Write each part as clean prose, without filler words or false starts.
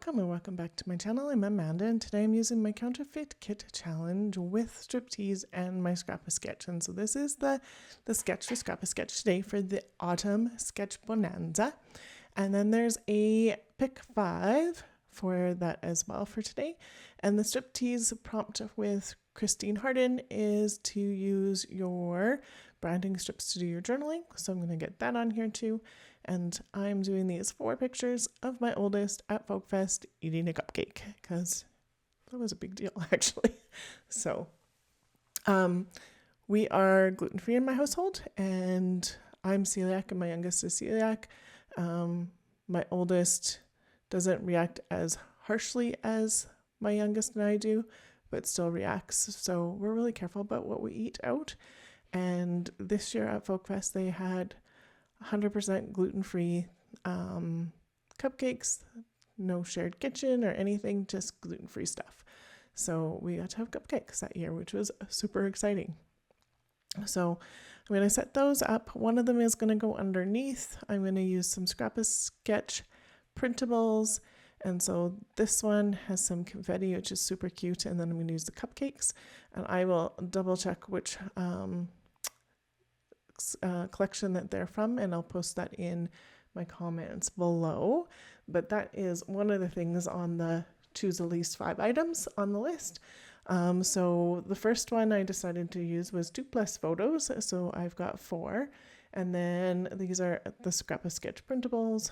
Welcome and welcome back to my channel. I'm Amanda and today I'm using my counterfeit kit challenge with Striptease and my Scrap-A-Sketch. And so this is the sketch for Scrap-A-Sketch today for the Autumn Sketch Bonanza. And then there's a pick 5 for that as well for today. And the Striptease prompt with Christine Harden is to use your branding strips to do your journaling. So I'm going to get that on here too. And I'm doing these 4 pictures of my oldest at Folk Fest eating a cupcake because that was a big deal actually. So we are gluten-free in my household and I'm celiac and my youngest is celiac. My oldest doesn't react as harshly as my youngest and I do, but still reacts. So we're really careful about what we eat out. And this year at Folk Fest, they had 100% gluten-free cupcakes, no shared kitchen or anything, just gluten-free stuff. So we got to have cupcakes that year, which was super exciting. So I'm going to set those up. One of them is going to go underneath. I'm going to use some Scrap-A-Sketch printables. And so this one has some confetti, which is super cute. And then I'm going to use the cupcakes. And I will double check which collection that they're from, and I'll post that in my comments below. But that is one of the things on the choose at least 5 items on the list. So the first one I decided to use was 2+ photos. So I've got 4. And then these are the Scrap-A-Sketch printables.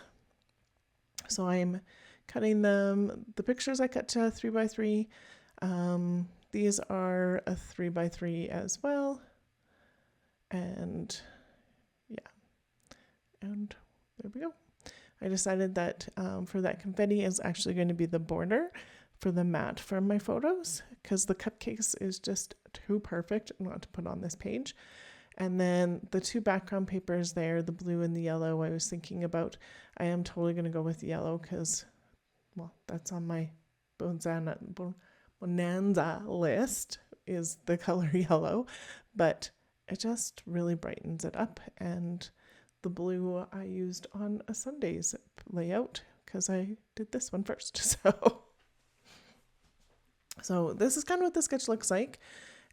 So I'm cutting them. The pictures I cut to 3x3. These are a 3x3 as well. And yeah, and there we go. I decided that for that confetti is actually going to be the border for the mat for my photos because the cupcakes is just too perfect not to put on this page. And then the 2 background papers there, the blue and the yellow, I was thinking about. I am totally going to go with yellow because, well, that's on my bonanza list is the color yellow, but it just really brightens it up. And the blue I used on a Sunday's layout because I did this one first. So this is kind of what the sketch looks like.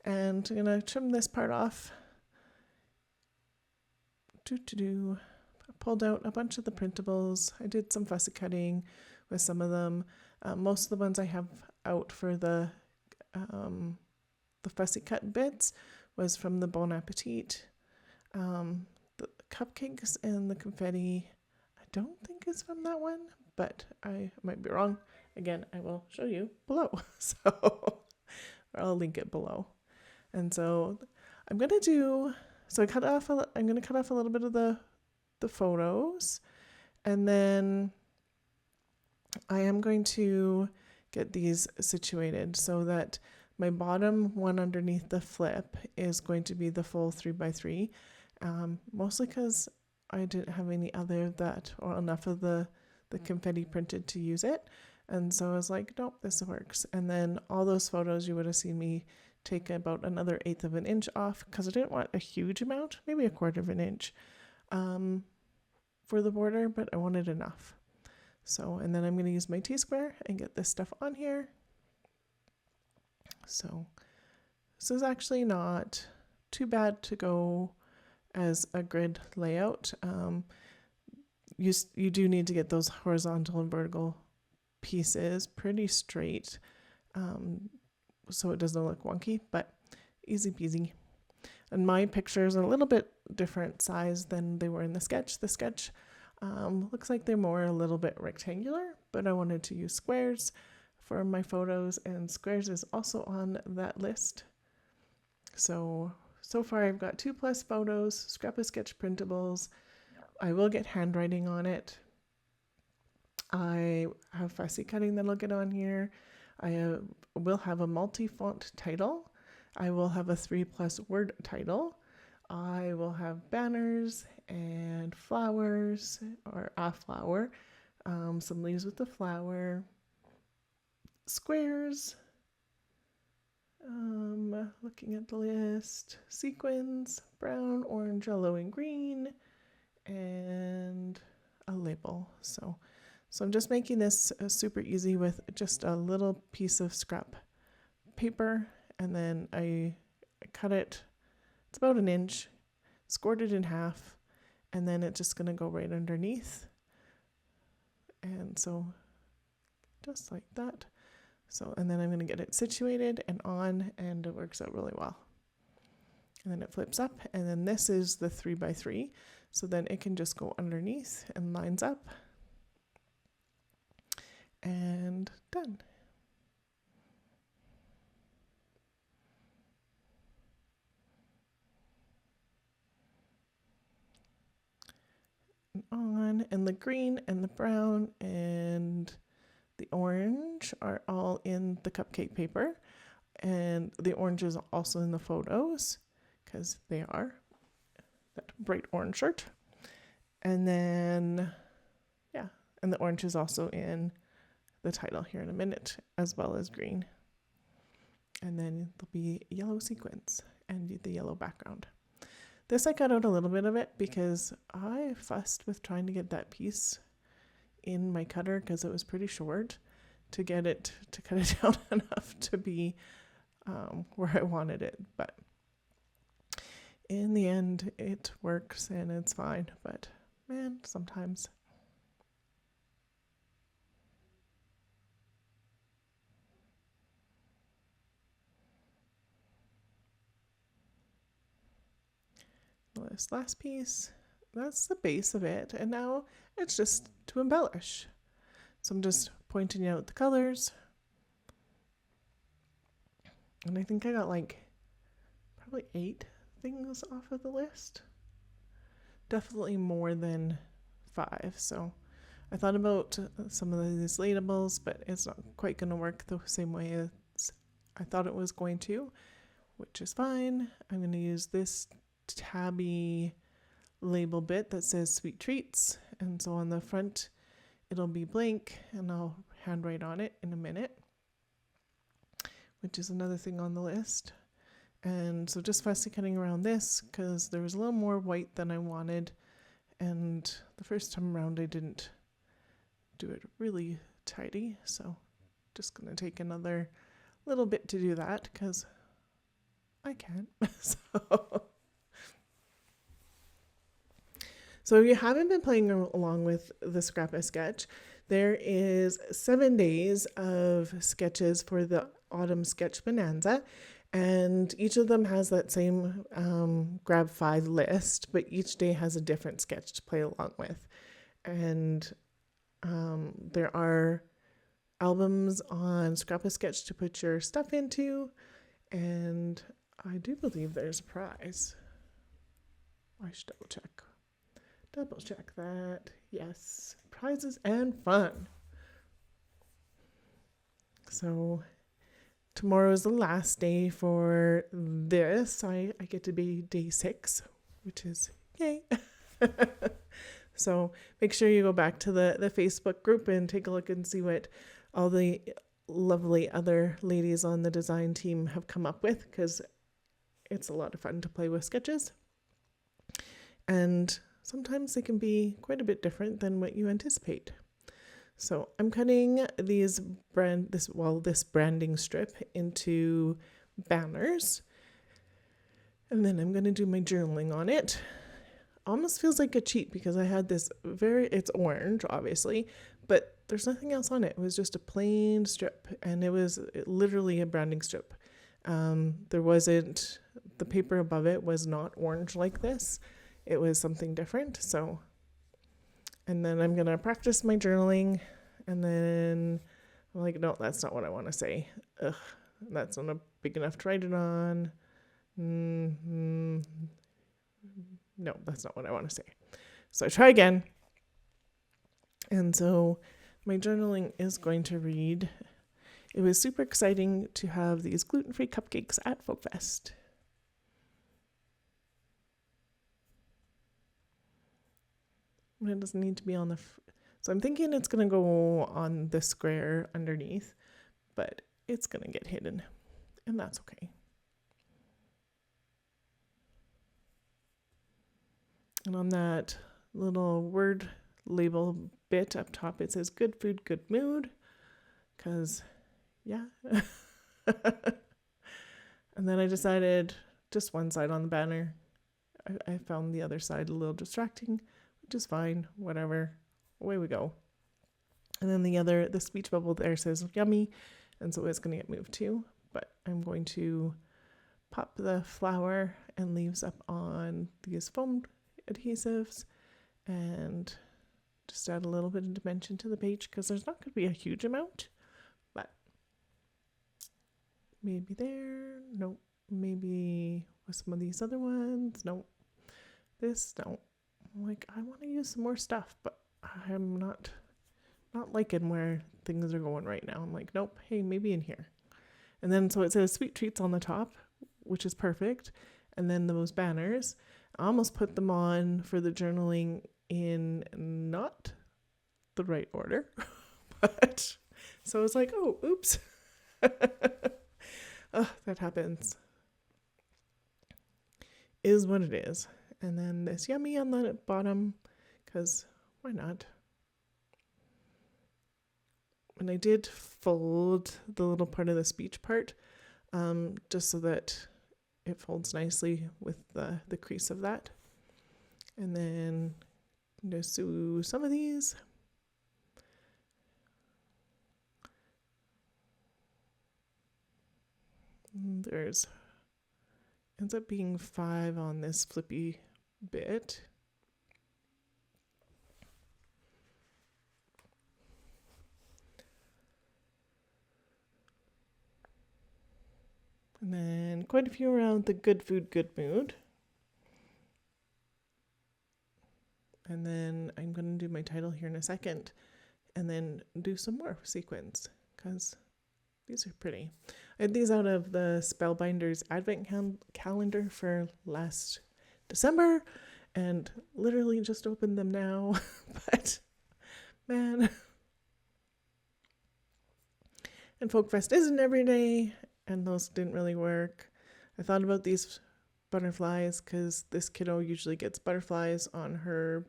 And I'm going to trim this part off. I pulled out a bunch of the printables. I did some fussy cutting with some of them. Most of the ones I have out for the fussy cut bits was from the Bon Appetit. The cupcakes and the confetti, I don't think is from that one, but I might be wrong. Again, I will show you below. Or I'll link it below. And so I'm going to cut off a little bit of the photos, and then I am going to get these situated so that my bottom one underneath the flip is going to be the full 3x3, mostly because I didn't have any other or enough of the confetti printed to use it. And so I was like, nope, this works. And then all those photos, you would have seen me take about another 1/8 of an inch off because I didn't want a huge amount, maybe 1/4 of an inch for the border, but I wanted enough. So, and then I'm going to use my T-square and get this stuff on here. So this is actually not too bad to go as a grid layout. You do need to get those horizontal and vertical pieces pretty straight so it doesn't look wonky, but easy peasy. And my pictures are a little bit different size than they were in the sketch. The sketch looks like they're more a little bit rectangular, but I wanted to use squares for my photos, and squares is also on that list. So far I've got 2+ photos, Scrap-A-Sketch printables. I will get handwriting on it. I have fussy cutting that'll get on here. I will have a multi-font title. I will have a 3+ word title. I will have banners and flowers, or a flower, some leaves with the flower, squares, looking at the list, sequins, brown, orange, yellow, and green, and a label. So So I'm just making this super easy with just a little piece of scrap paper, and then I cut it. It's about an inch, scored it in half, and then it's just going to go right underneath. And so just like that. So, and then I'm going to get it situated and on, and it works out really well. And then it flips up, and then this is the 3x3. So then it can just go underneath and lines up. And done. And on, and the green and the brown and the orange are all in the cupcake paper, and the orange is also in the photos because they are that bright orange shirt. And then, yeah, and the orange is also in the title here in a minute, as well as green. And then there'll be yellow sequins and the yellow background. This I cut out a little bit of it because I fussed with trying to get that piece in my cutter because it was pretty short to cut it down enough to be where I wanted it. But in the end, it works and it's fine. But man, sometimes. This last piece, that's the base of it, and now it's just to embellish. So I'm just pointing out the colors, and I think I got like probably 8 things off of the list, definitely more than 5. So I thought about some of these labels, but it's not quite going to work the same way as I thought it was going to, which is fine. I'm going to use this tabby label bit that says sweet treats, and so on the front it'll be blank, and I'll handwrite on it in a minute, which is another thing on the list. And so just fussy cutting around this because there was a little more white than I wanted, and the first time around I didn't do it really tidy, so just gonna take another little bit to do that because I can. So if you haven't been playing along with the Scrap a Sketch, there is 7 days of sketches for the Autumn Sketch Bonanza, and each of them has that same grab 5 list, but each day has a different sketch to play along with. And there are albums on Scrap a Sketch to put your stuff into, and I do believe there's a prize. I should double check that. Yes, prizes and fun. So tomorrow is the last day for this. I get to be day 6, which is yay. So make sure you go back to the Facebook group and take a look and see what all the lovely other ladies on the design team have come up with, because it's a lot of fun to play with sketches. And sometimes they can be quite a bit different than what you anticipate. So I'm cutting this branding strip into banners, and then I'm going to do my journaling on it. Almost feels like a cheat because I had this it's orange obviously, but there's nothing else on it. It was just a plain strip, and it was literally a branding strip. The paper above it was not orange like this. It was something different. So, and then I'm going to practice my journaling, and then I'm like, no, that's not what I want to say. Ugh, that's not big enough to write it on. No, that's not what I want to say. So I try again. And so my journaling is going to read, it was super exciting to have these gluten-free cupcakes at Folk Fest. It doesn't need to be on so I'm thinking it's going to go on the square underneath, but it's going to get hidden, and that's okay. And on that little word label bit up top, it says good food, good mood. Because, yeah. And then I decided just one side on the banner. I found the other side a little distracting, which is fine, whatever. Away we go. And then the speech bubble there says yummy, and so it's going to get moved too. But I'm going to pop the flower and leaves up on these foam adhesives and just add a little bit of dimension to the page because there's not going to be a huge amount, but maybe there, nope, maybe with some of these other ones, nope, this, no. Like, I want to use some more stuff, but I'm not liking where things are going right now. I'm like, nope, hey, maybe in here. And then so it says sweet treats on the top, which is perfect. And then those banners, I almost put them on for the journaling in not the right order. But so I was like, oh, oops. Oh, that happens. Is what it is. And then this yummy on the bottom, because why not? And I did fold the little part of the speech part, just so that it folds nicely with the crease of that. And then I'm going to sew some of these. And ends up being 5 on this flippy bit. And then quite a few around the good food, good mood. And then I'm going to do my title here in a second and then do some more sequins because these are pretty. I had these out of the Spellbinders Advent calendar for last December and literally just opened them now. But man. And Folk Fest isn't every day, and those didn't really work. I thought about these butterflies because this kiddo usually gets butterflies on her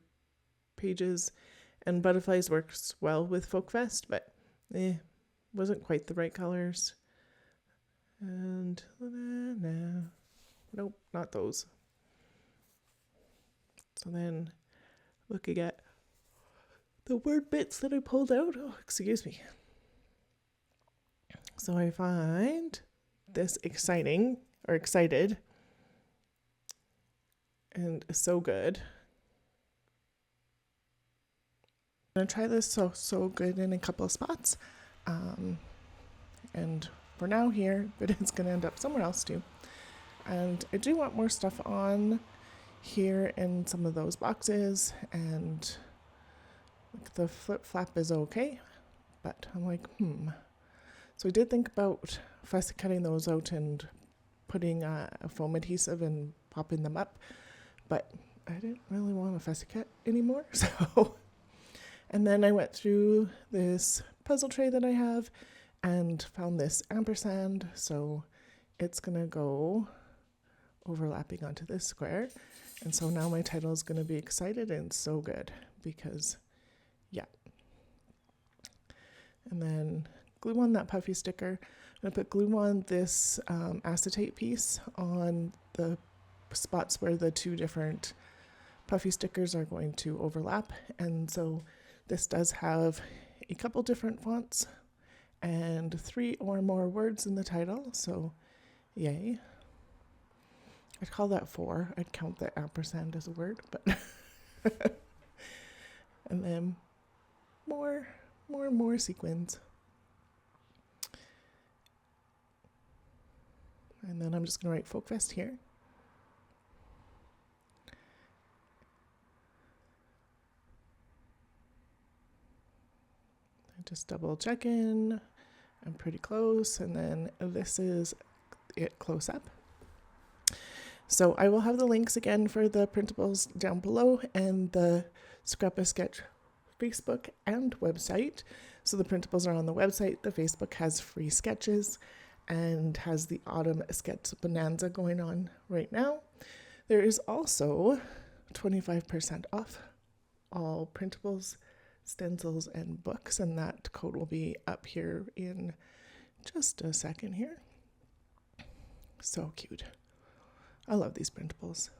pages, and butterflies works well with Folk Fest, but wasn't quite the right colors. And nope, not those. So then looking at the word bits that I pulled out, oh, excuse me. So I find this excited and so good. I'm going to try this so good in a couple of spots. And for now here, but it's going to end up somewhere else too. And I do want more stuff on here in some of those boxes, and the flip flap is okay, but I'm like, So I did think about fussy cutting those out and putting a foam adhesive and popping them up, but I didn't really want a fussy cut anymore. So, and then I went through this puzzle tray that I have and found this ampersand. So it's going to go overlapping onto this square. And so now my title is going to be excited and so good because, yeah. And then glue on that puffy sticker. I'm going to put glue on this acetate piece on the spots where the two different puffy stickers are going to overlap. And so this does have a couple different fonts and 3 or more words in the title. So yay. I'd call that 4. I'd count the ampersand as a word, but and then more sequins. And then I'm just going to write Folk Fest here. I just double check in. I'm pretty close. And then this is it close up. So I will have the links again for the printables down below and the Scrap a Sketch Facebook and website. So the printables are on the website. The Facebook has free sketches and has the autumn sketch bonanza going on right now. There is also 25% off all printables, stencils, and books, and that code will be up here in just a second here. So cute. I love these printables.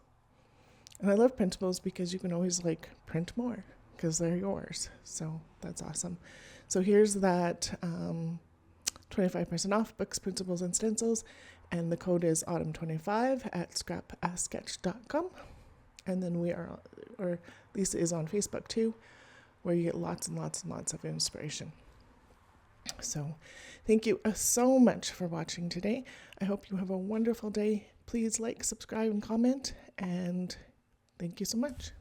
And I love printables because you can always like print more because they're yours. So that's awesome. So here's that 25% off books, printables, and stencils. And the code is autumn25 at scrapsketch.com. And then Lisa is on Facebook too, where you get lots and lots and lots of inspiration. So thank you so much for watching today. I hope you have a wonderful day. Please like, subscribe, and comment. And thank you so much.